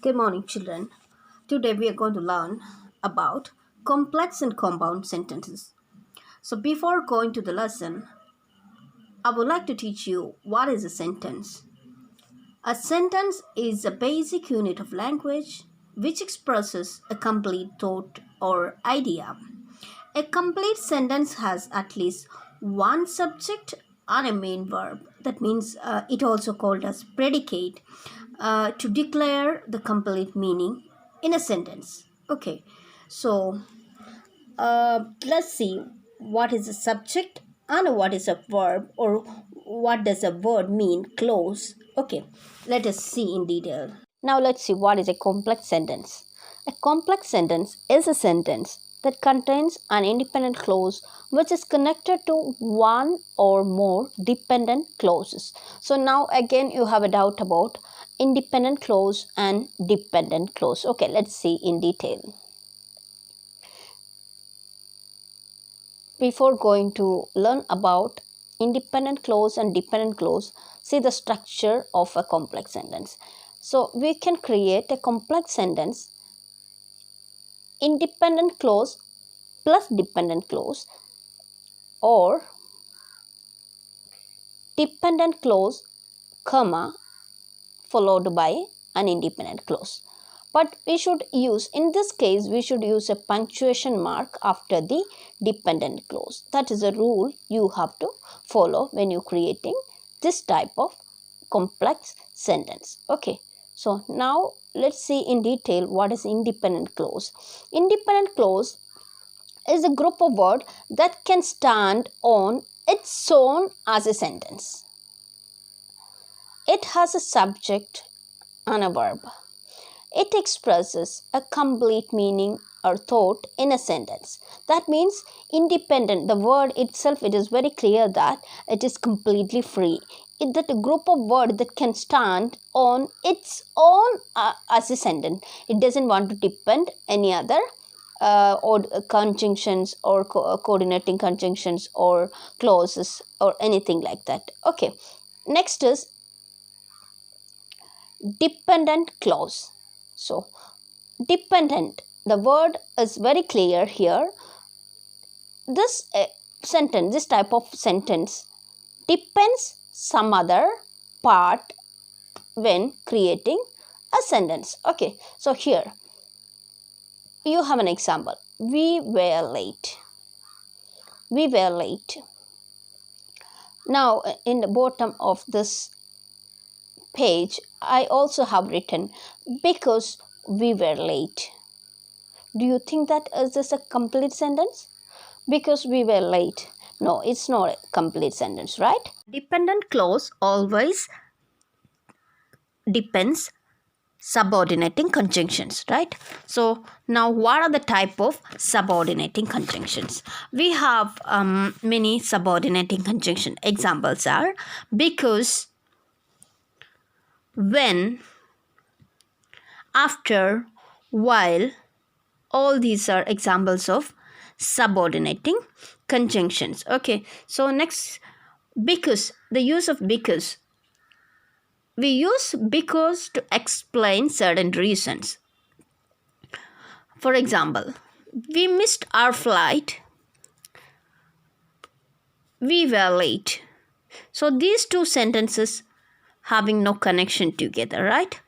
Good morning, children. Today we are going to learn about complex and compound sentences. So, before going to the lesson, I would like to teach you what is a sentence. A sentence is a basic unit of language which expresses a complete thought or idea. A complete sentence has at least one subject and a main verb. That means it also called as predicate to declare the complete meaning in a sentence. Okay, so let's see what is a subject and what is a verb, or what does a word mean clause. Okay, let us see in detail. Now let's see what is a complex sentence. A complex sentence is a sentence that contains an independent clause which is connected to one or more dependent clauses. So now again you have a doubt about independent clause and dependent clause. Okay, let's see in detail. Before going to learn about independent clause and dependent clause, see the structure of a complex sentence. So we can create a complex sentence independent clause plus dependent clause, or dependent clause comma followed by an independent clause. But we should use, in this case, we should use a punctuation mark after the dependent clause. That is a rule you have to follow when you're creating this type of complex sentence. Okay, so now let's see in detail what is independent clause. Independent clause is a group of words that can stand on its own as a sentence. It has a subject and a verb. It expresses a complete meaning or thought in a sentence. That means independent. The word itself, it is very clear that it is completely free. It that a group of words that can stand on its own as a sentence. It doesn't want to depend any other or conjunctions or coordinating conjunctions or clauses or anything like that. Okay. Next is dependent clause. So dependent, the word is very clear here. This sentence, this type of sentence depends some other part when creating a sentence. Okay, so here you have an example. We were late. We were late. Now in the bottom of this page I also have written because we were late. Do you think that is this a complete sentence? Because we were late. No, it's not a complete sentence, right? Dependent clause always depends subordinating conjunctions, right? So now what are the type of subordinating conjunctions? We have many subordinating conjunction. Examples are because, when, after, while. All these are examples of subordinating conjunctions. Okay, so next, because. The use of because. We use because to explain certain reasons. For example, we missed our flight. We were late. So these two sentences having no connection together, right?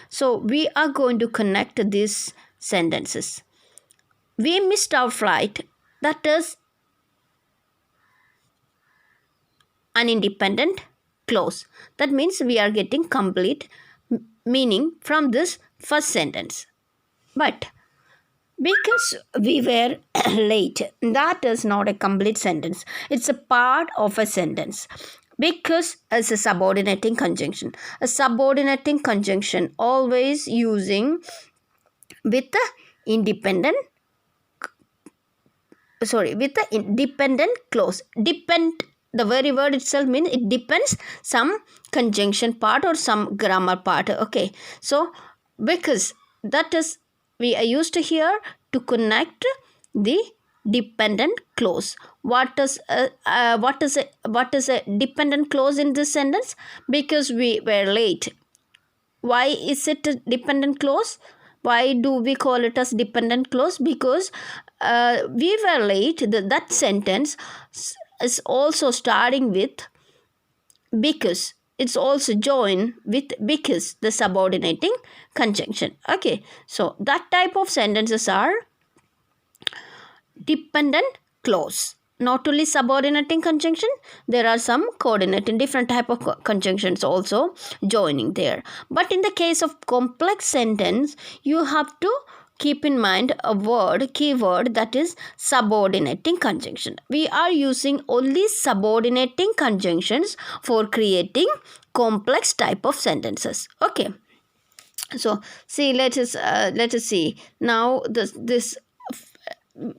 So we are going to connect these sentences. We missed our flight. That is an independent clause. That means we are getting complete meaning from this first sentence. But because we were late, that is not a complete sentence. It's a part of a sentence. Because as a subordinating conjunction. A subordinating conjunction always using with the independent, with the dependent clause. Depend, the very word itself means it depends some conjunction part or some grammar part. Okay, so because, that is we are used here to connect the dependent clause. What is a dependent clause in this sentence? Because we were late. Why is it a dependent clause? Why do we call it as dependent clause? Because we were late. That sentence is also starting with because. It's also joined with because, the subordinating conjunction. Okay, so that type of sentences are dependent clause. Not only subordinating conjunction, there are some coordinating different type of conjunctions also joining there. But in the case of complex sentence, you have to keep in mind a keyword, that is subordinating conjunction. We are using only subordinating conjunctions for creating complex type of sentences. Okay, so see, let us see now this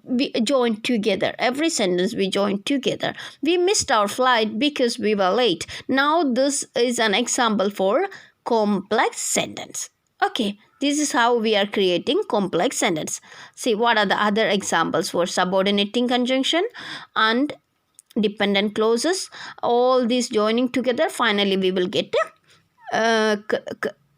we joined together. Every sentence we joined together. We missed our flight because we were late. Now this is an example for complex sentence. Okay, this is how we are creating complex sentence. See, what are the other examples for subordinating conjunction and dependent clauses? All these joining together, finally we will get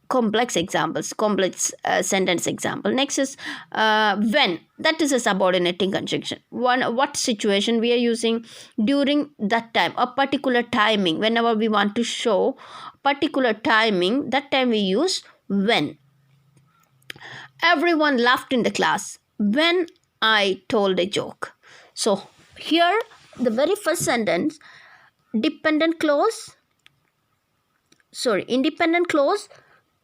complex examples, complex sentence example. Next is when. That is a subordinating conjunction. What situation we are using? During that time, a particular timing. Whenever we want to show particular timing, that time we use when. Everyone laughed in the class when I told a joke. So here the very first sentence, independent clause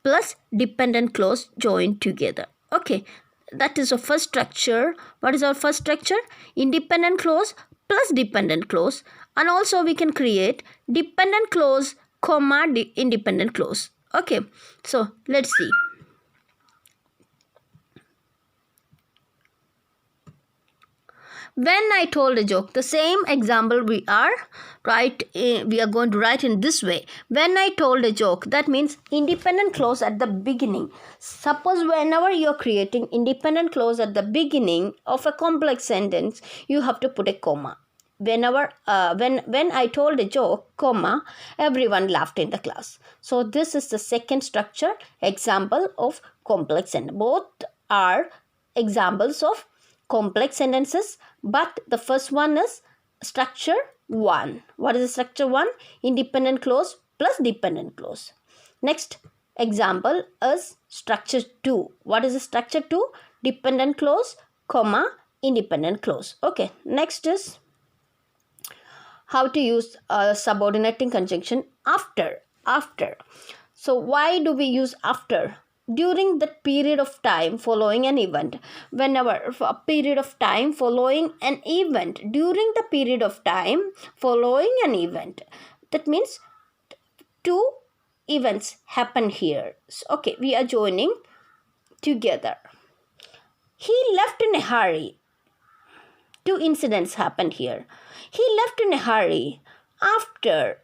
plus dependent clause joined together. Okay, that is our first structure. What is our first structure? Independent clause plus dependent clause. And also we can create dependent clause comma independent clause. Okay, so let's see. When I told a joke, the same example we are going to write in this way. When I told a joke, that means independent clause at the beginning. Suppose whenever you're creating independent clause at the beginning of a complex sentence, you have to put a comma. Whenever when I told a joke, comma, everyone laughed in the class. So this is the second structure example of complex sentence. Both are examples of complex sentences, but the first one is structure 1. What is the structure 1? Independent clause plus dependent clause. Next example is structure 2. What is the structure 2? Dependent clause, comma, independent clause. Okay, next is how to use a subordinating conjunction after. So why do we use after? During the period of time following an event. Whenever a period of time following an event. During the period of time following an event. That means 2 events happen here. So, okay, we are joining together. He left in a hurry. 2 incidents happened here. He left in a hurry after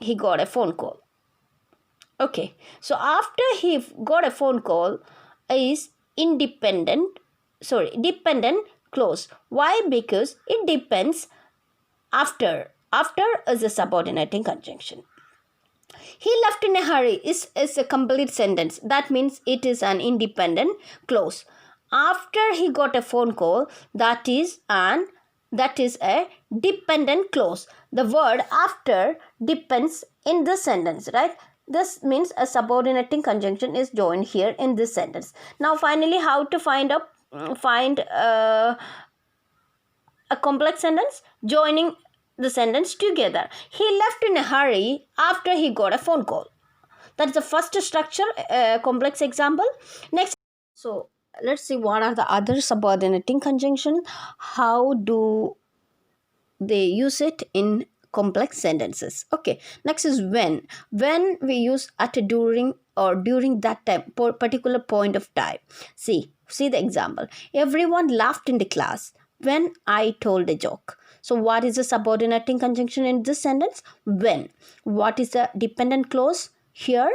he got a phone call. Okay, so after he got a phone call is dependent clause. Why? Because it depends after. After is a subordinating conjunction. He left in a hurry is a complete sentence. That means it is an independent clause. After he got a phone call, that is a dependent clause. The word after depends in this sentence, right? This means a subordinating conjunction is joined here in this sentence. Now finally, how to find a complex sentence? Joining the sentence together. He left in a hurry after he got a phone call. That's the first structure, complex example. Next, so let's see what are the other subordinating conjunction. How do they use it in complex sentences? Okay, next is when. When we use at, during, or during that time, particular point of time. See the example. Everyone laughed in the class when I told a joke. So what is the subordinating conjunction in this sentence? When. What is the dependent clause here?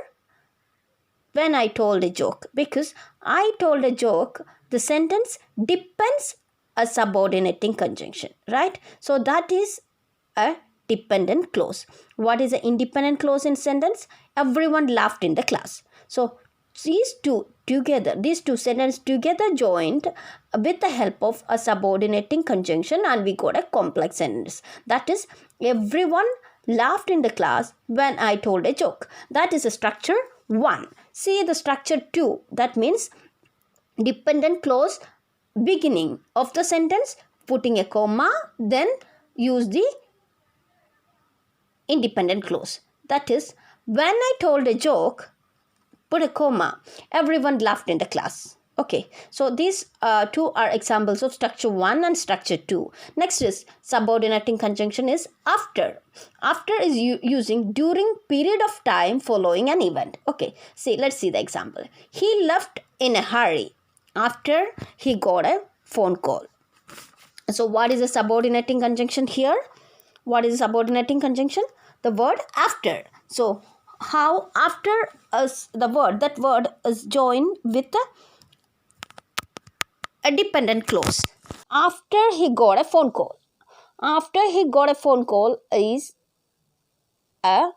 When I told a joke. Because I told a joke, the sentence depends a subordinating conjunction, right? So that is a dependent clause. What is the independent clause in sentence? Everyone laughed in the class. So these two sentences together joined with the help of a subordinating conjunction, and we got a complex sentence. That is, everyone laughed in the class when I told a joke. That is a structure 1. See the structure 2. That means dependent clause beginning of the sentence, putting a comma, then use the independent clause. That is, when I told a joke, put a comma, everyone laughed in the class. Okay, so these two are examples of structure 1 and structure 2. Next is subordinating conjunction is after. After is using during period of time following an event. Okay, see, let's see the example. He left in a hurry after he got a phone call. So what is a subordinating conjunction here? What is a subordinating conjunction? The word after. So how after that word is joined with a dependent clause. After he got a phone call. After he got a phone call is a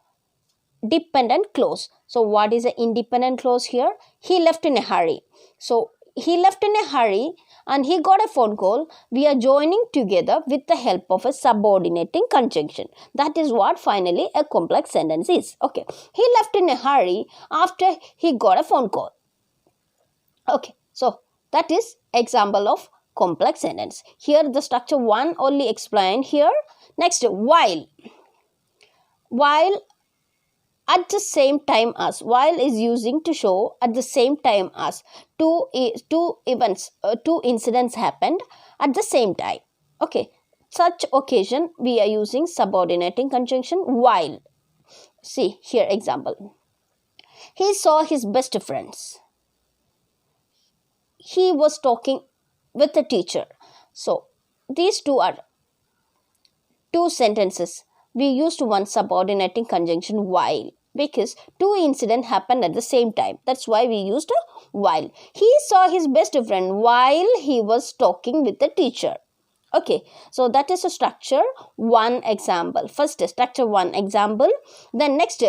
dependent clause. So what is an independent clause here? He left in a hurry. So he left in a hurry and he got a phone call. We are joining together with the help of a subordinating conjunction. That is what finally a complex sentence is. Okay, he left in a hurry after he got a phone call. Okay, so that is example of complex sentence. Here the structure 1 only explained here. Next, while. While at the same time as. While is using to show at the same time as. Two incidents happened at the same time. Okay, such occasion we are using subordinating conjunction while. See here example. He saw his best friends. He was talking with the teacher. So these two are two sentences. We used one subordinating conjunction while because two incidents happened at the same time. That's why we used while. He saw his best friend while he was talking with the teacher. Okay, so that is a structure 1 example. First structure 1 example. Then next,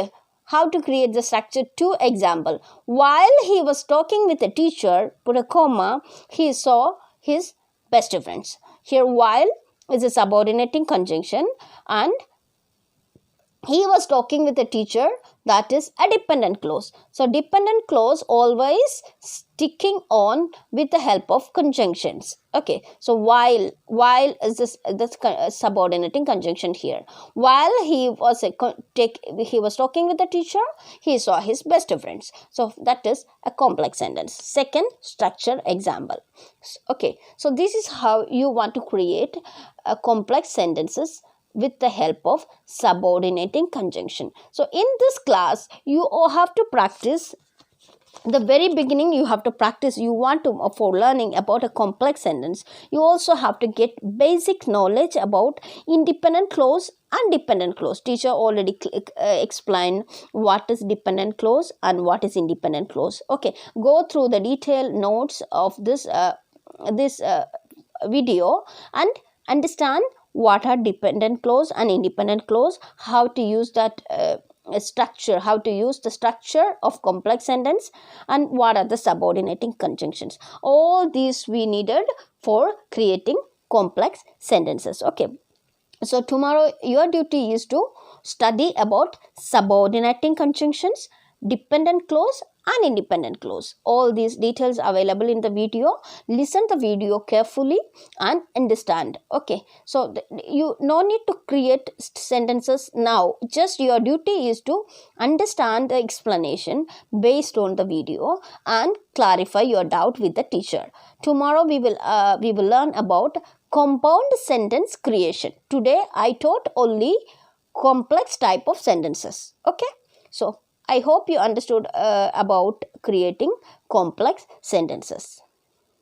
how to create the structure 2 example. While he was talking with the teacher, put a comma, he saw his best friends. Here while is a subordinating conjunction and he was talking with the teacher, that is a dependent clause. So dependent clause always sticking on with the help of conjunctions. Okay, so while is this subordinating conjunction here. While he was talking with the teacher, he saw his best friends. So that is a complex sentence. Second structure example. Okay, so this is how you want to create a complex sentences with the help of subordinating conjunction. So in this class, you all have to practice. The very beginning you have to practice. You want to, for learning about a complex sentence, you also have to get basic knowledge about independent clause and dependent clause. Teacher already explained what is dependent clause and what is independent clause. Okay, go through the detailed notes of this video and understand what are dependent clause and independent clause, how to use that structure, how to use the structure of complex sentence, and what are the subordinating conjunctions. All these we needed for creating complex sentences. Okay, so tomorrow your duty is to study about subordinating conjunctions, dependent clause and independent clause. All these details available in the video. Listen the video carefully and understand. Okay, so you no need to create sentences now. Just your duty is to understand the explanation based on the video and clarify your doubt with the teacher. Tomorrow we will learn about compound sentence creation. Today I taught only complex type of sentences. Okay, so I hope you understood about creating complex sentences.